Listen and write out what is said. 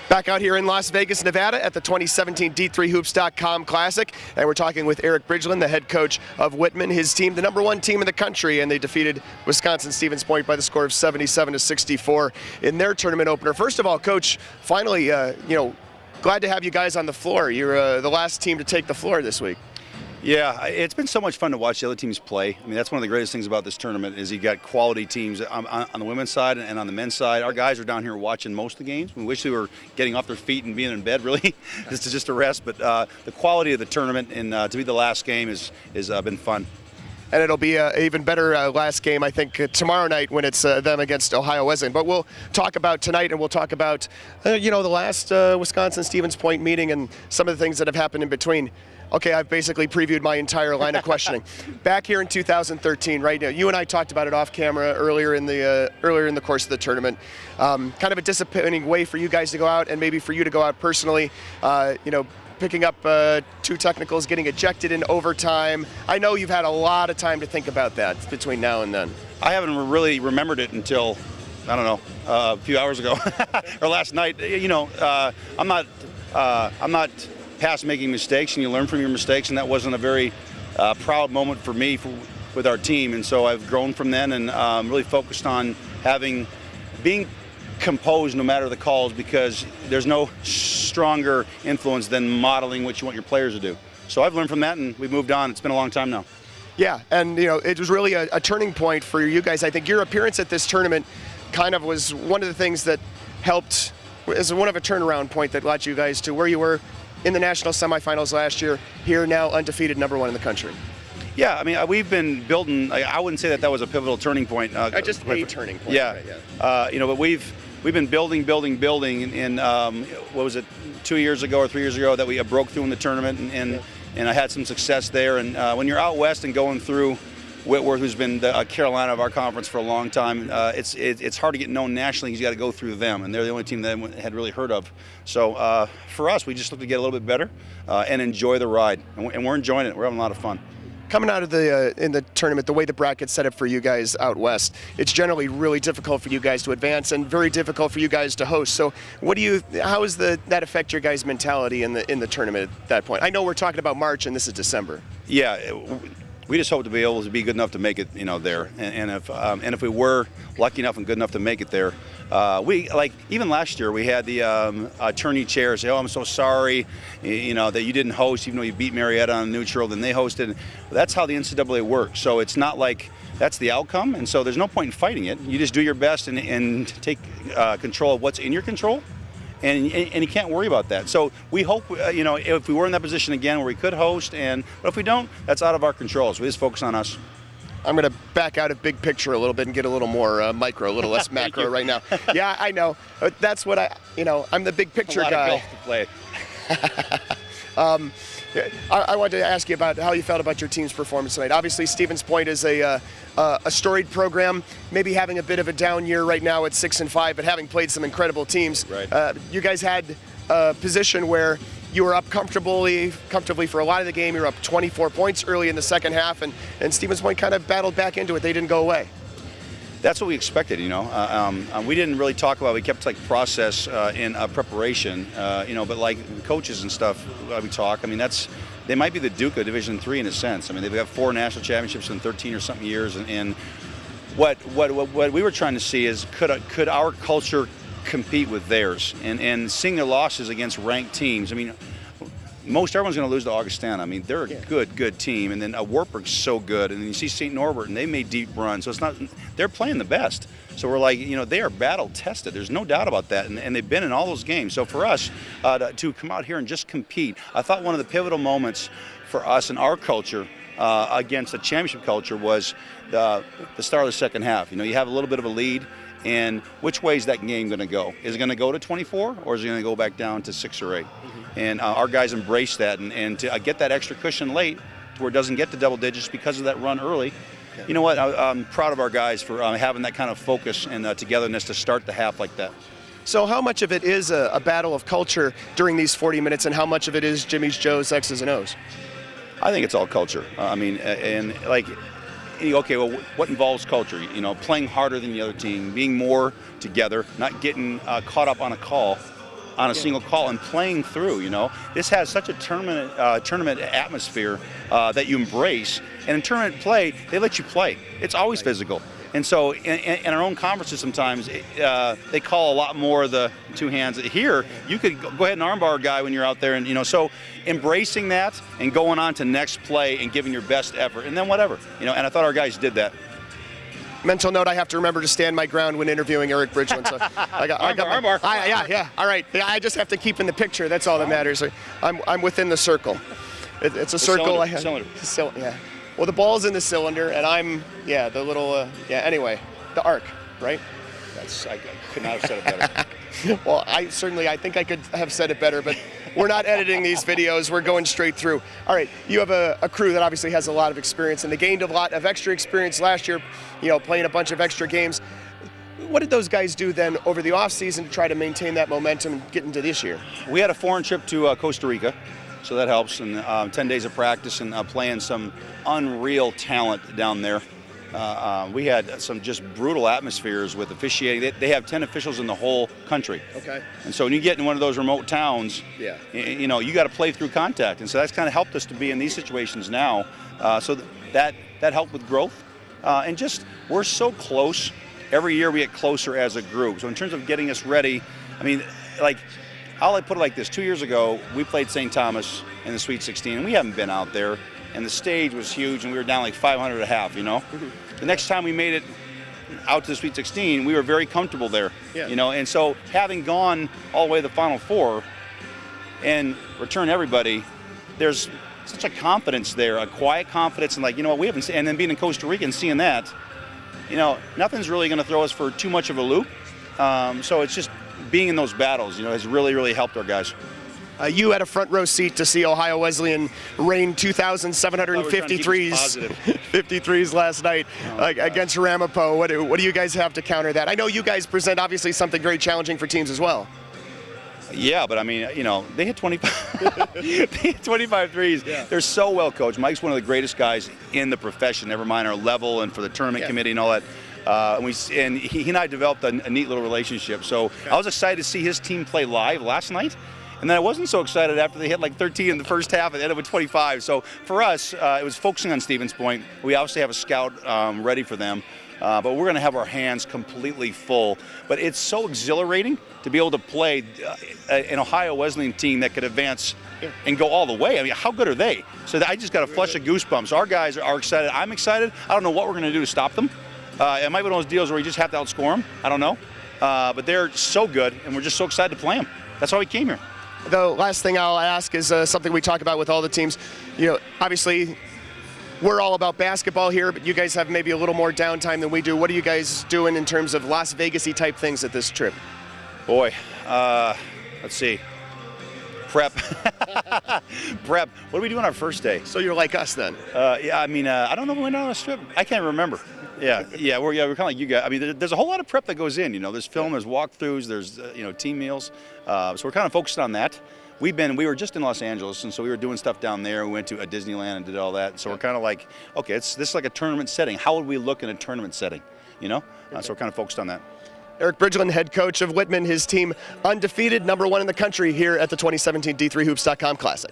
Back out here in Las Vegas, Nevada at the 2017 D3Hoops.com Classic. And we're talking with Eric Bridgeland, the head coach of Whitman. His team, the #1 team in the country, and they defeated Wisconsin Stevens Point by the score of 77-64 in their tournament opener. First of all, Coach, finally, glad to have you guys on the floor. You're the last team to take the floor this week. Yeah, it's been so much fun to watch the other teams play. I mean, that's one of the greatest things about this tournament is you got quality teams on the women's side and on the men's side. Our guys are down here watching most of the games. We wish they were getting off their feet and being in bed, really, just to rest. But the quality of the tournament and to be the last game has been fun. And it'll be an even better last game, I think, tomorrow night when it's them against Ohio Wesleyan. But we'll talk about tonight, and we'll talk about, the last Wisconsin-Stevens Point meeting and some of the things that have happened in between. Okay, I've basically previewed my entire line of questioning. Back here in 2013, right now, you and I talked about it off camera earlier in the course of the tournament. Kind of a disappointing way for you guys to go out, and maybe for you to go out personally. Picking up 2 technicals, getting ejected in overtime. I know you've had a lot of time to think about that between now and then. I haven't really remembered it until, I don't know, a few hours ago or last night. I'm not past making mistakes, and you learn from your mistakes, and that wasn't a very proud moment for me with our team. And so I've grown from then and really focused on being composed no matter the calls, because there's no stronger influence than modeling what you want your players to do. So I've learned from that, and we've moved on. It's been a long time now. Yeah, and it was really a turning point for you guys. I think your appearance at this tournament kind of was one of the things that helped, as one of a turnaround point that led you guys to where you were in the national semifinals last year, here now undefeated #1 in the country. Yeah, I mean, we've been building. I wouldn't say that was a pivotal turning point. Just a turning point. Yeah, right, yeah. But we've been building, and what was it, 2 years ago or 3 years ago that we broke through in the tournament, and I had some success there. And when you're out west and going through Whitworth, who's been the Carolina of our conference for a long time, it's hard to get known nationally because you got to go through them, and they're the only team that I had really heard of. So for us, we just look to get a little bit better and enjoy the ride, and we're enjoying it. We're having a lot of fun. Coming out of in the tournament, the way the bracket's set up for you guys out west, it's generally really difficult for you guys to advance and very difficult for you guys to host. So, how does that affect your guys' mentality in the tournament at that point? I know we're talking about March and this is December. Yeah. We just hope to be able to be good enough to make it, there. And if we were lucky enough and good enough to make it there, even last year we had the attorney chair say, "Oh, I'm so sorry, that you didn't host, even though you beat Marietta on neutral, then they hosted." That's how the NCAA works. So it's not like that's the outcome, and so there's no point in fighting it. You just do your best and take control of what's in your control. And you can't worry about that. So we hope, if we were in that position again where we could host, but if we don't, that's out of our control. So we just focus on us. I'm going to back out of big picture a little bit and get a little more micro, a little less macro right now. Yeah, I know. That's what I'm the big picture guy. A lot of golf to play. I wanted to ask you about how you felt about your team's performance tonight. Obviously, Stevens Point is a storied program, maybe having a bit of a down year right now at 6-5, but having played some incredible teams. Right. You guys had a position where you were up comfortably for a lot of the game. You were up 24 points early in the second half, and Stevens Point kind of battled back into it. They didn't go away. That's what we expected, We didn't really talk about it. We kept process in preparation, but like coaches and stuff, we talk. I mean, they might be the Duke of Division III in a sense. I mean, they've got 4 national championships in 13 or something years, and what we were trying to see is could our culture compete with theirs, and seeing their losses against ranked teams. I mean, everyone's going to lose to Augustana. I mean, they're a good team, and then Wartburg's so good, and then you see St. Norbert, and they made deep runs. So it's not they're playing the best. So we're like, they are battle tested. There's no doubt about that, and they've been in all those games. So for us to come out here and just compete, I thought one of the pivotal moments for us and our culture against the championship culture was the start of the second half. You have a little bit of a lead. And which way is that game going to go? Is it going to go to 24, or is it going to go back down to 6 or 8? Mm-hmm. And our guys embrace that, and to get that extra cushion late to where it doesn't get to double digits because of that run early. Yeah. You know what? I'm proud of our guys for having that kind of focus and togetherness to start the half like that. So how much of it is a battle of culture during these 40 minutes, and how much of it is Jimmy's, Joe's, X's, and O's? I think it's all culture. Okay, well, what involves culture? Playing harder than the other team, being more together, not getting caught up on a call, on a single call and playing through. This has such a tournament atmosphere that you embrace. And in tournament play, they let you play. It's always physical. And so in our own conferences sometimes, they call a lot more of the two hands. Here, you could go ahead and armbar a guy when you're out there. And, so embracing that and going on to next play and giving your best effort. And then whatever. And I thought our guys did that. Mental note: I have to remember to stand my ground when interviewing Eric Bridgeland. So armbar. Yeah. All right. I just have to keep in the picture. That's all that matters. I'm within the circle. It's a circle. Cylinder. Yeah. Well, the ball's in the cylinder, and I'm the little Anyway, the arc, right? I could not have said it better. Well, I think I could have said it better, but we're not editing these videos. We're going straight through. All right, you have a crew that obviously has a lot of experience, and they gained a lot of extra experience last year, playing a bunch of extra games. What did those guys do then over the offseason to try to maintain that momentum and get into this year? We had a foreign trip to Costa Rica, so that helps, and 10 days of practice and playing some unreal talent down there. We had some just brutal atmospheres with officiating. They have 10 officials in the whole country. Okay. And so when you get in one of those remote towns, you got to play through contact. And so that's kind of helped us to be in these situations now. So that helped with growth. And just we're so close. Every year we get closer as a group. So in terms of getting us ready, I'll put it like this. 2 years ago, we played St. Thomas in the Sweet 16, and we haven't been out there. And the stage was huge, and we were down like 500 at half, The next time we made it out to the Sweet 16, we were very comfortable there, And so having gone all the way to the Final Four and return everybody, there's such a confidence there, a quiet confidence, and we haven't seen, and then being in Costa Rica and seeing that, nothing's really going to throw us for too much of a loop. So it's just being in those battles, has really, really helped our guys. You had a front row seat to see Ohio Wesleyan rain 2,753s last night against Ramapo. What do you guys have to counter that? I know you guys present obviously something very challenging for teams as well. Yeah, but they hit 25. They hit 25 threes. Yeah. They're so well coached. Mike's one of the greatest guys in the profession, never mind our level and for the tournament committee and all that. And he and I developed a neat little relationship. So I was excited to see his team play live last night. And then I wasn't so excited after they hit like 13 in the first half and ended with 25. So for us, it was focusing on Stevens Point. We obviously have a scout ready for them. But we're going to have our hands completely full. But it's so exhilarating to be able to play an Ohio Wesleyan team that could advance and go all the way. How good are they? So I just got a flush of goosebumps. Our guys are excited. I'm excited. I don't know what we're going to do to stop them. It might be one of those deals where you just have to outscore them. I don't know. But they're so good, and we're just so excited to play them. That's why we came here. The last thing I'll ask is something we talk about with all the teams. Obviously, we're all about basketball here, but you guys have maybe a little more downtime than we do. What are you guys doing in terms of Las Vegas-y type things at this trip? Boy, let's see. Prep. Prep. What do we do on our first day? So you're like us then? I don't know if we went on a trip. I can't remember. Yeah, we're kind of like you guys. There's a whole lot of prep that goes in. There's film, there's walkthroughs, there's team meals. So we're kind of focused on that. We were just in Los Angeles, and so we were doing stuff down there. We went to Disneyland and did all that. So we're kind of like, okay, this is like a tournament setting. How would we look in a tournament setting? So we're kind of focused on that. Eric Bridgeland, head coach of Whitman, his team undefeated, #1 in the country here at the 2017 D3Hoops.com Classic.